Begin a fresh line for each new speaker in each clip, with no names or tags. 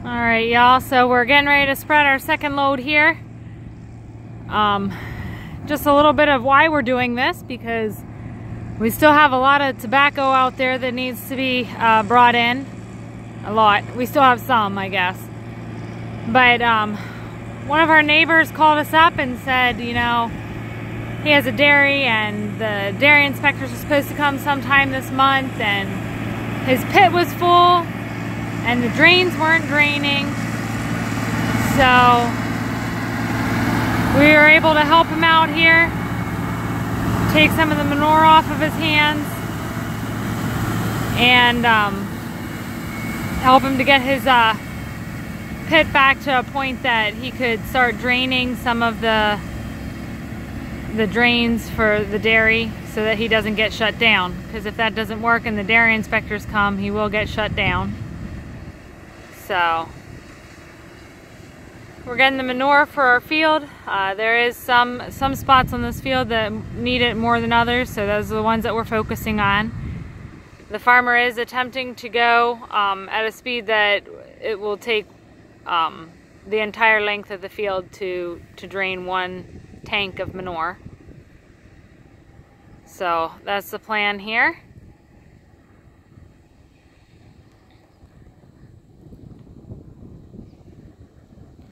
Alright y'all, so we're getting ready to spread our second load here. Just a little bit of why we're doing this, because we still have a lot of tobacco out there that needs to be brought in. A lot. We still have some, I guess. But one of our neighbors called us up and said, you know, he has a dairy and the dairy inspectors are supposed to come sometime this month, and his pit was full and the drains weren't draining. So we were able to help him out here, take some of the manure off of his hands, and help him to get his pit back to a point that he could start draining some of the drains for the dairy, so that he doesn't get shut down. Because if that doesn't work and the dairy inspectors come, he will get shut down. So we're getting the manure for our field. There is some spots on this field that need it more than others, so those are the ones that we're focusing on. The farmer is attempting to go at a speed that it will take the entire length of the field to drain one tank of manure. So that's the plan here.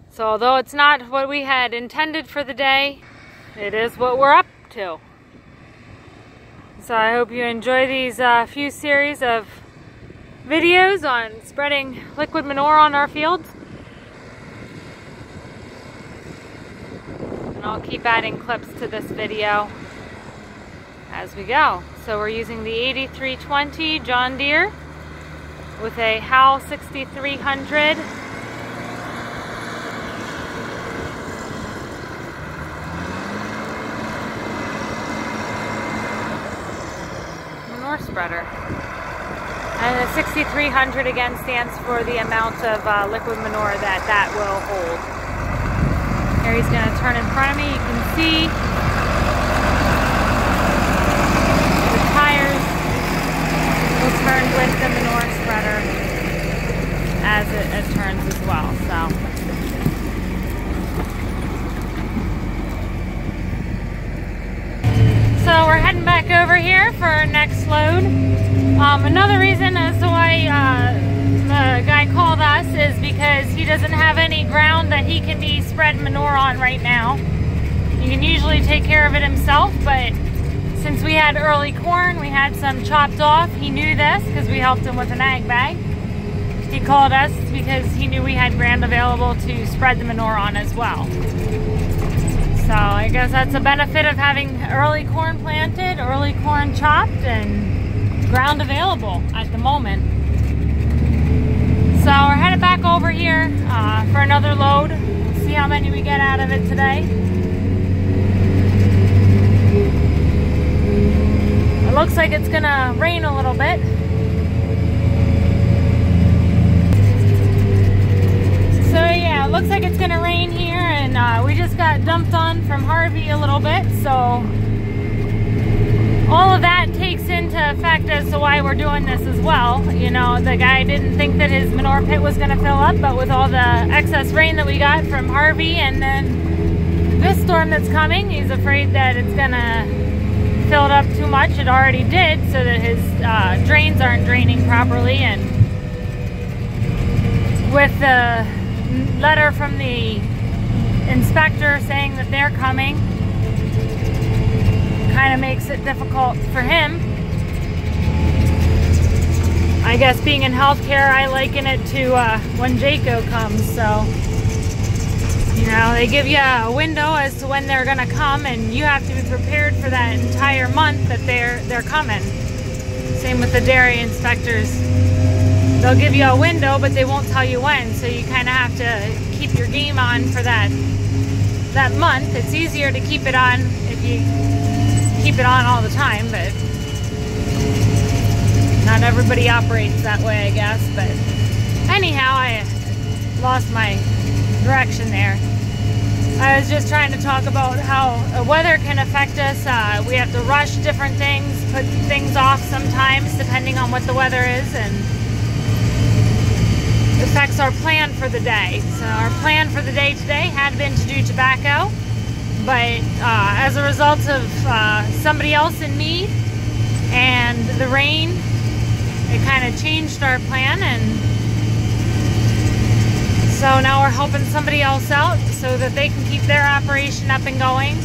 So although it's not what we had intended for the day, it is what we're up to. So I hope you enjoy these few series of videos on spreading liquid manure on our fields. And I'll keep adding clips to this video as we go. So we're using the 8320 John Deere with a Howell 6300. Spreader. And the 6300 again stands for the amount of liquid manure that will hold. Here he's going to turn in front of me. You can see the tires will turn with the manure spreader as it turns as well. So we're heading back over here for our next load. Another reason as to why the guy called us is because he doesn't have any ground that he can be spreading manure on right now. He can usually take care of it himself, but since we had early corn, we had some chopped off. He knew this because we helped him with an ag bag. He called us because he knew we had ground available to spread the manure on as well. So I guess that's a benefit of having early corn planted, early corn chopped, and ground available at the moment. So we're headed back over here for another load. See how many we get out of it today. It looks like it's gonna rain a little bit. So yeah, it looks like it's gonna rain here, and we just got dumped on from Harvey a little bit, so all of that takes into effect as to why we're doing this as well. You know, the guy didn't think that his manure pit was gonna fill up, but with all the excess rain that we got from Harvey and then this storm that's coming, he's afraid that it's gonna fill it up too much. It already did, so that his drains aren't draining properly, and with the letter from the inspector saying that they're coming, kind of makes it difficult for him. I guess being in healthcare, I liken it to when Jaco comes. So, you know, they give you a window as to when they're gonna come, and you have to be prepared for that entire month that they're coming. Same with the dairy inspectors. They'll give you a window, but they won't tell you when, so you kind of have to keep your game on for that month. It's easier to keep it on if you keep it on all the time, but not everybody operates that way, I guess. But anyhow, I lost my direction there. I was just trying to talk about how weather can affect us. We have to rush different things, put things off sometimes depending on what the weather is, and affects our plan for the day. So our plan for the day today had been to do tobacco, but as a result of somebody else in need and the rain, it kind of changed our plan, and so now we're helping somebody else out so that they can keep their operation up and going.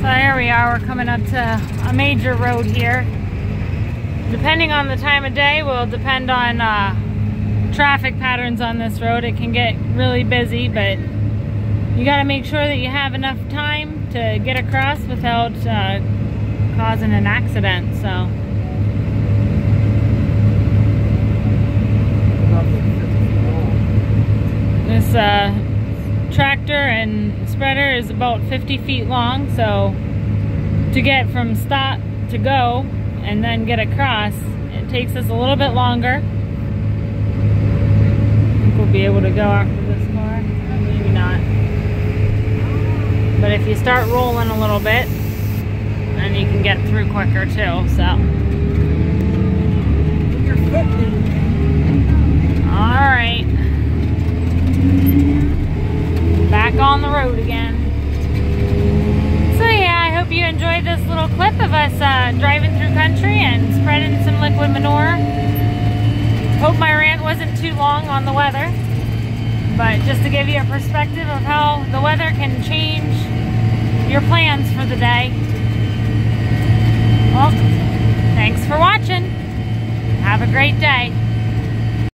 So here we are, we're coming up to a major road here. Depending on the time of day will depend on traffic patterns on this road. It can get really busy, but you got to make sure that you have enough time to get across without causing an accident. So this tractor and spreader is about 50 feet long, so to get from stop to go and then get across, it takes us a little bit longer. I think we'll be able to go after this car. Maybe not. But if you start rolling a little bit, then you can get through quicker too, so. Alright. Back on the road again. So yeah, I hope you enjoyed this little clip of us driving through country and spreading some liquid manure. Hope my rant wasn't too long on the weather, but just to give you a perspective of how the weather can change your plans for the day. Well, thanks for watching. Have a great day.